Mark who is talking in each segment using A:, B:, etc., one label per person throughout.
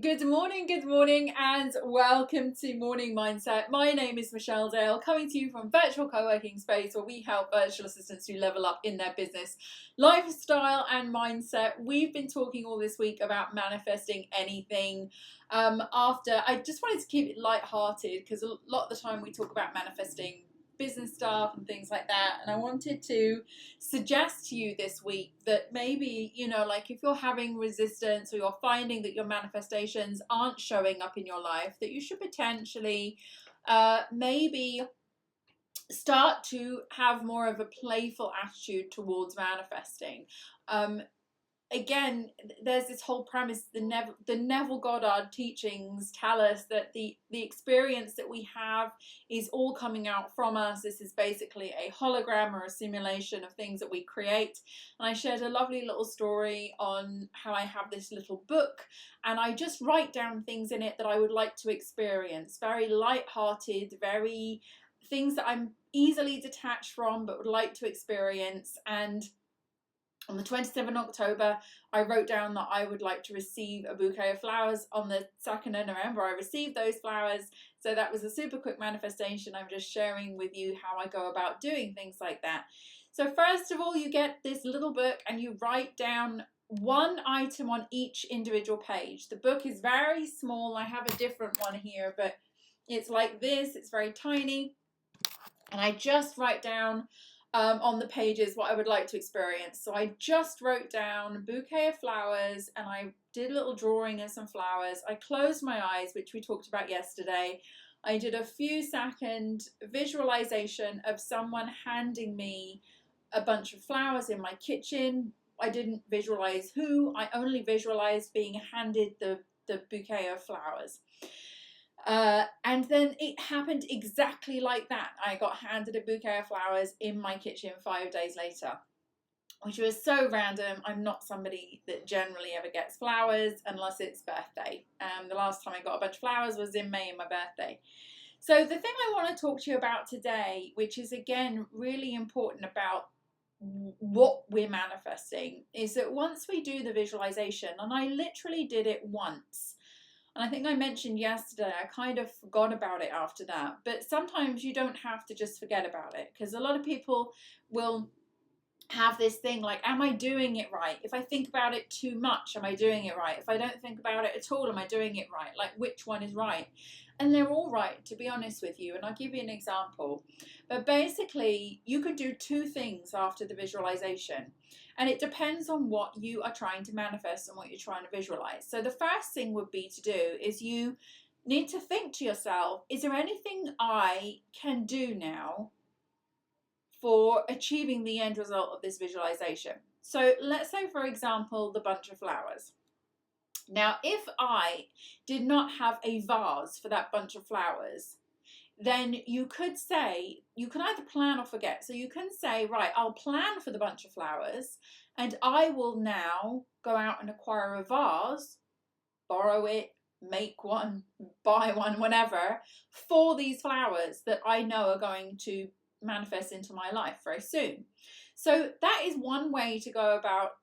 A: Good morning, and welcome to Morning Mindset. My name is Michelle Dale, coming to you from Virtual CoWorking Space, where we help virtual assistants to level up in their business, lifestyle, and mindset. We've been talking all this week about manifesting anything. I just wanted to keep it lighthearted because a lot of the time we talk about manifesting business stuff and things like that, and I wanted to suggest to you this week that maybe, like if you're having resistance or you're finding that your manifestations aren't showing up in your life, that you should potentially maybe start to have more of a playful attitude towards manifesting. Again, there's this whole premise, the Neville Goddard teachings tell us that the experience that we have is all coming out from us. This is basically a hologram or a simulation of things that we create. And I shared a lovely little story on how I have this little book, and I just write down things in it that I would like to experience. Very light-hearted, very things that I'm easily detached from but would like to experience. And on the 27th of October, I wrote down that I would like to receive a bouquet of flowers. On the 2nd of November, I received those flowers. So that was a super quick manifestation. I'm just sharing with you how I go about doing things like that. So first of all, you get this little book and you write down one item on each individual page. The book is very small. I have a different one here, but it's like this. It's very tiny. And I just write down on the pages what I would like to experience. So I just wrote down a bouquet of flowers and I did a little drawing of some flowers. I closed my eyes, which we talked about yesterday. I did a few second visualization of someone handing me a bunch of flowers in my kitchen. I didn't visualize who, I only visualized being handed the bouquet of flowers. And then it happened exactly like that. I got handed a bouquet of flowers in my kitchen 5 days later, which was so random. I'm not somebody that generally ever gets flowers unless it's birthday. The last time I got a bunch of flowers was in May, my birthday. So the thing I want to talk to you about today, which is again really important about what we're manifesting, is that once we do the visualization, and I literally did it once, and I think I mentioned yesterday, I kind of forgot about it after that. But sometimes you don't have to just forget about it, because a lot of people will have this thing like, am I doing it right? If I think about it too much, am I doing it right? If I don't think about it at all, am I doing it right? Like, which one is right? And they're all right, to be honest with you. And I'll give you an example. But basically, you could do two things after the visualization. And it depends on what you are trying to manifest and what you're trying to visualize. So the first thing would be to do is you need to think to yourself, is there anything I can do now for achieving the end result of this visualization? So let's say, for example, the bunch of flowers. Now, if I did not have a vase for that bunch of flowers, then you could say, you can either plan or forget. So you can say, right, I'll plan for the bunch of flowers and I will now go out and acquire a vase, borrow it, make one, buy one, whatever, for these flowers that I know are going to manifest into my life very soon. So that is one way to go about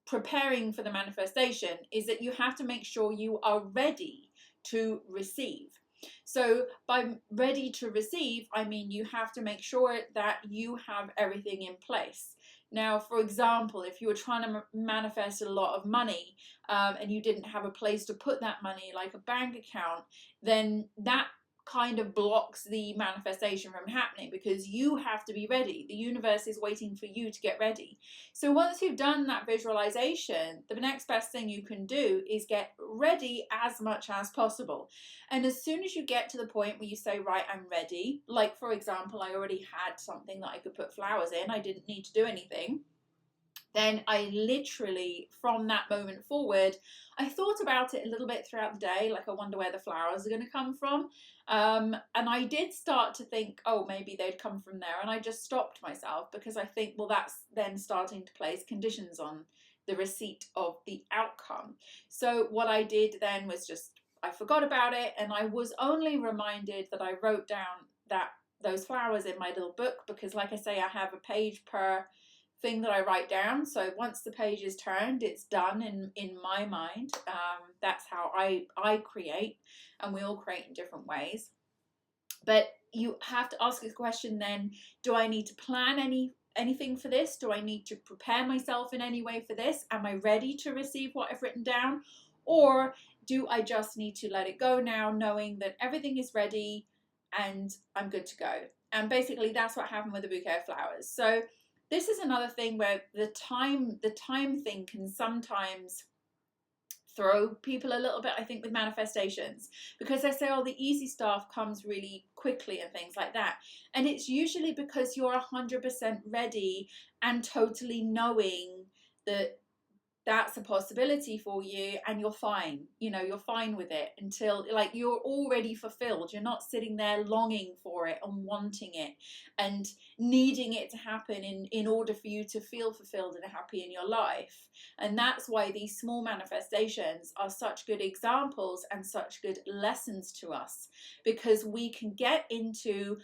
A: preparing for the manifestation, is that you have to make sure you are ready to receive. So by ready to receive, I mean you have to make sure that you have everything in place. Now, for example, if you were trying to manifest a lot of money and you didn't have a place to put that money, like a bank account, then that kind of blocks the manifestation from happening, because you have to be ready. The universe is waiting for you to get ready. So once you've done that visualization, the next best thing you can do is get ready as much as possible. And as soon as you get to the point where you say, right, I'm ready, like for example, I already had something that I could put flowers in, I didn't need to do anything, then I literally, from that moment forward, I thought about it a little bit throughout the day, like I wonder where the flowers are going to come from. And I did start to think, oh, maybe they'd come from there. And I just stopped myself, because I think, well, that's then starting to place conditions on the receipt of the outcome. So what I did then was just, I forgot about it, and I was only reminded that I wrote down those flowers in my little book, because like I say, I have a page per thing that I write down. So once the page is turned, it's done in my mind. That's how I create, and we all create in different ways. But you have to ask the question then, do I need to plan anything for this? Do I need to prepare myself in any way for this? Am I ready to receive what I've written down? Or do I just need to let it go now, knowing that everything is ready and I'm good to go? And basically that's what happened with the bouquet of flowers. So this is another thing where the time thing can sometimes throw people a little bit, I think, with manifestations, because they say, oh, the easy stuff comes really quickly and things like that. And it's usually because you're 100% ready and totally knowing that that's a possibility for you, and you're fine. You're fine with it until, like, you're already fulfilled. You're not sitting there longing for it and wanting it and needing it to happen in order for you to feel fulfilled and happy in your life. And that's why these small manifestations are such good examples and such good lessons to us, because we can get into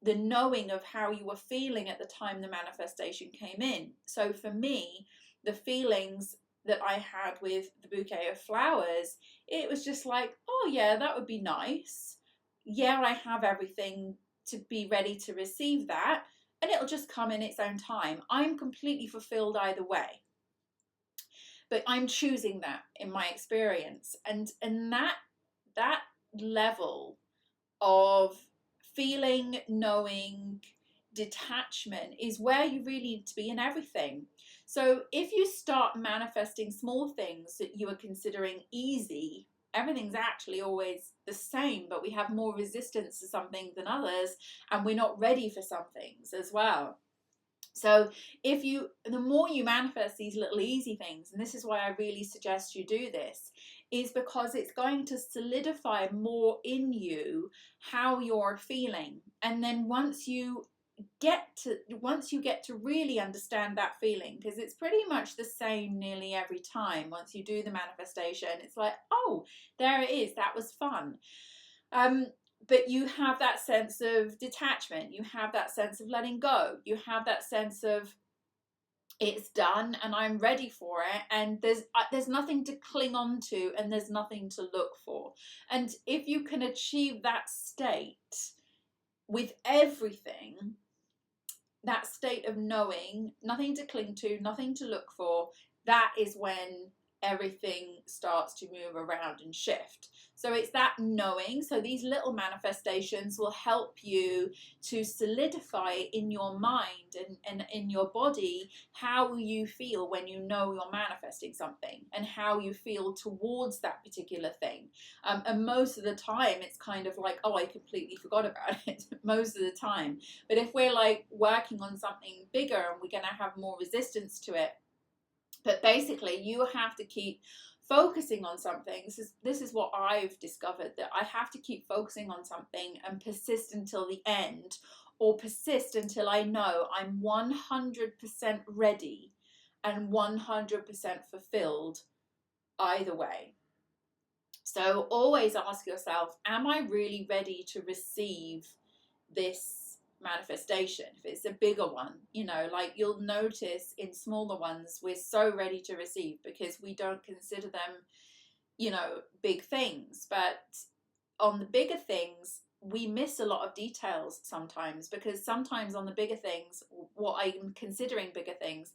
A: the knowing of how you were feeling at the time the manifestation came in. So for me, the feelings that I had with the bouquet of flowers, it was just like, oh yeah, that would be nice. Yeah, I have everything to be ready to receive that, and it'll just come in its own time. I'm completely fulfilled either way. But I'm choosing that in my experience. And that level of feeling, knowing, detachment is where you really need to be in everything. So if you start manifesting small things that you are considering easy, everything's actually always the same, but we have more resistance to some things than others, and we're not ready for some things as well. So the more you manifest these little easy things, and this is why I really suggest you do this, is because it's going to solidify more in you how you're feeling. And then once you get to really understand that feeling, because it's pretty much the same nearly every time. Once you do the manifestation, it's like, oh, there it is, that was fun. But you have that sense of detachment, you have that sense of letting go, you have that sense of it's done and I'm ready for it, and there's nothing to cling on to and there's nothing to look for. And if you can achieve that state with everything, that state of knowing, nothing to cling to, nothing to look for, that is when everything starts to move around and shift. So it's that knowing. So these little manifestations will help you to solidify in your mind and in your body how you feel when you know you're manifesting something, and how you feel towards that particular thing. And most of the time it's kind of like, oh, I completely forgot about it most of the time. But if we're like working on something bigger and we're going to have more resistance to it, but basically you have to keep focusing on something. This is what I've discovered, that I have to keep focusing on something and persist until the end, or persist until I know I'm 100% ready and 100% fulfilled either way. So always ask yourself, am I really ready to receive this manifestation? If it's a bigger one, like you'll notice in smaller ones, we're so ready to receive because we don't consider them, big things. But on the bigger things, we miss a lot of details sometimes, because sometimes on the bigger things, what I'm considering bigger things,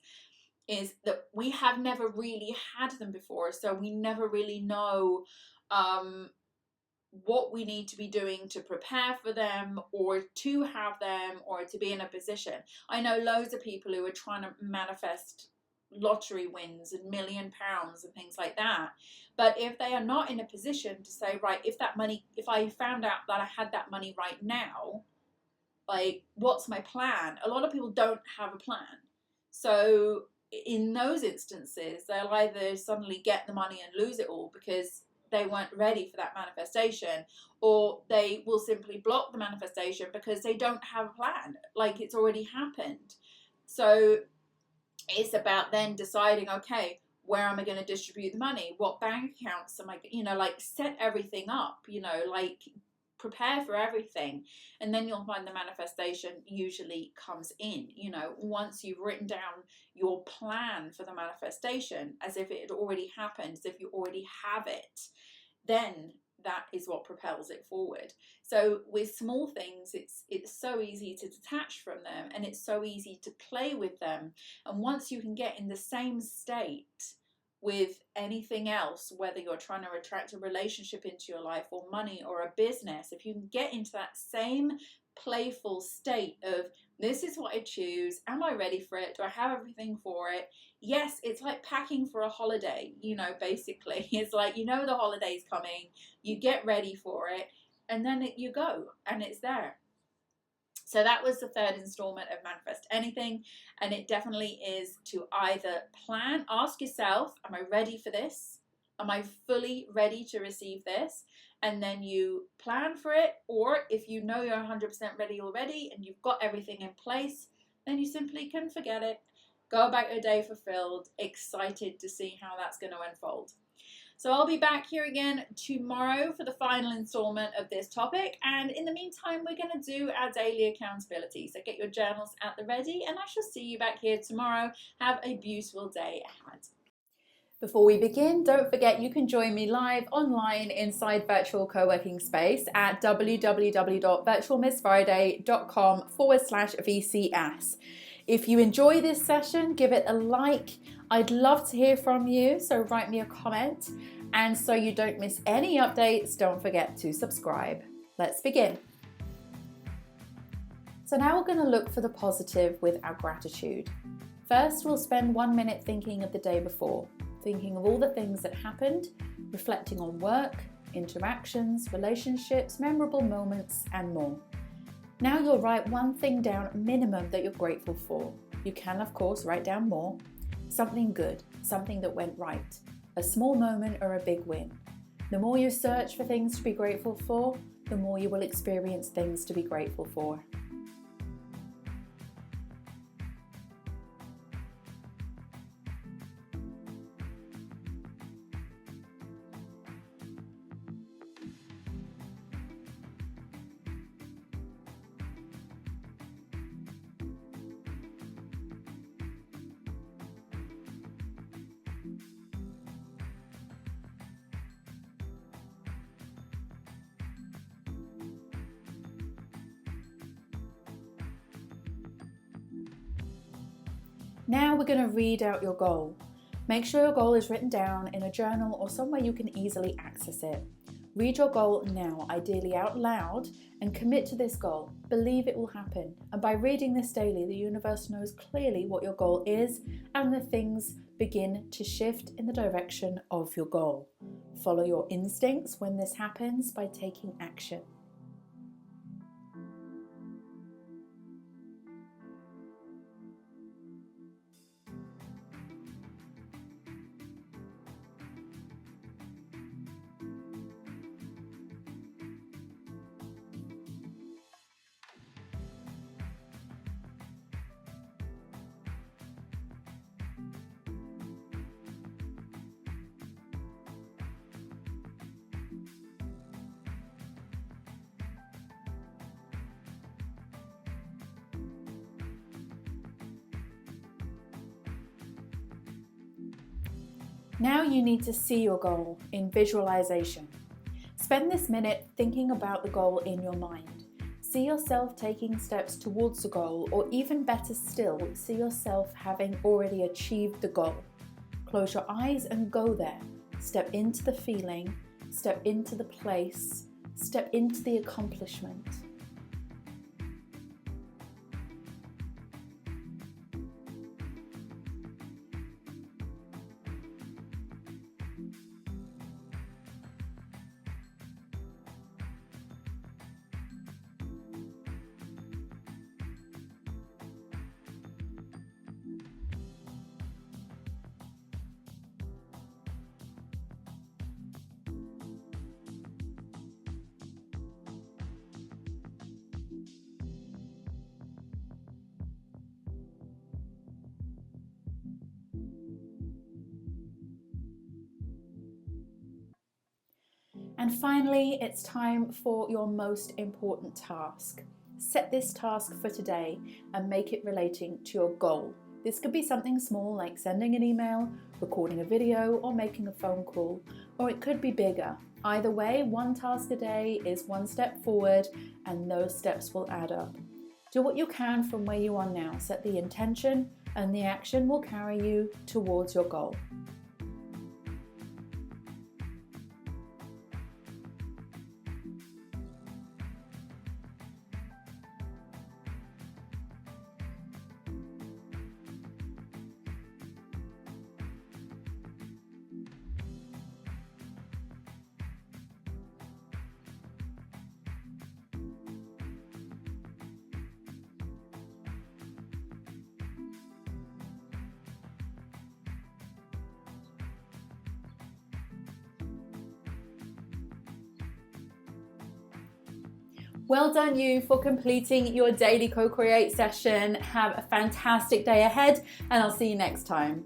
A: is that we have never really had them before. So we never really know what we need to be doing to prepare for them, or to have them, or to be in a position. I know loads of people who are trying to manifest lottery wins and £1 million and things like that. But if they are not in a position to say, right, if I found out that I had that money right now, like, what's my plan? A lot of people don't have a plan. So in those instances, they'll either suddenly get the money and lose it all because they weren't ready for that manifestation, or they will simply block the manifestation because they don't have a plan, like it's already happened. So it's about then deciding, okay, where am I going to distribute the money? What bank accounts am I, like set everything up, like prepare for everything, and then you'll find the manifestation usually comes in. Once you've written down your plan for the manifestation as if it had already happened, as if you already have it, then that is what propels it forward. So with small things, it's so easy to detach from them, and it's so easy to play with them. And once you can get in the same state with anything else, whether you're trying to attract a relationship into your life or money or a business, if you can get into that same playful state of, this is what I choose, am I ready for it, do I have everything for it? Yes, it's like packing for a holiday, basically. It's like, the holiday's coming, you get ready for it, and then you go, and it's there. So that was the third installment of Manifest Anything, and it definitely is to either ask yourself, am I ready for this? Am I fully ready to receive this? And then you plan for it, or if you know you're 100% ready already and you've got everything in place, then you simply can forget it. Go about your day fulfilled, excited to see how that's going to unfold. So I'll be back here again tomorrow for the final installment of this topic. And in the meantime, we're going to do our daily accountability. So get your journals at the ready, and I shall see you back here tomorrow. Have a beautiful day ahead. Before we begin, don't forget you can join me live online inside Virtual CoWorking Space at www.virtualmissfriday.com/VCS. If you enjoy this session, give it a like. I'd love to hear from you, so write me a comment. And so you don't miss any updates, don't forget to subscribe. Let's begin. So now we're going to look for the positive with our gratitude. First, we'll spend 1 minute thinking of the day before, thinking of all the things that happened, reflecting on work, interactions, relationships, memorable moments, and more. Now you'll write one thing down minimum that you're grateful for. You can, of course, write down more. Something good, something that went right, a small moment or a big win. The more you search for things to be grateful for, the more you will experience things to be grateful for. Now we're going to read out your goal. Make sure your goal is written down in a journal or somewhere you can easily access it. Read your goal now, ideally out loud, and commit to this goal. Believe it will happen. And by reading this daily, the universe knows clearly what your goal is, and the things begin to shift in the direction of your goal. Follow your instincts when this happens by taking action. Now you need to see your goal in visualization. Spend this minute thinking about the goal in your mind. See yourself taking steps towards the goal, or even better still, see yourself having already achieved the goal. Close your eyes and go there. Step into the feeling, step into the place, step into the accomplishment. And finally, it's time for your most important task. Set this task for today and make it relating to your goal. This could be something small like sending an email, recording a video, or making a phone call, or it could be bigger. Either way, one task a day is one step forward, and those steps will add up. Do what you can from where you are now. Set the intention, and the action will carry you towards your goal. Well done you for completing your daily co-create session. Have a fantastic day ahead, and I'll see you next time.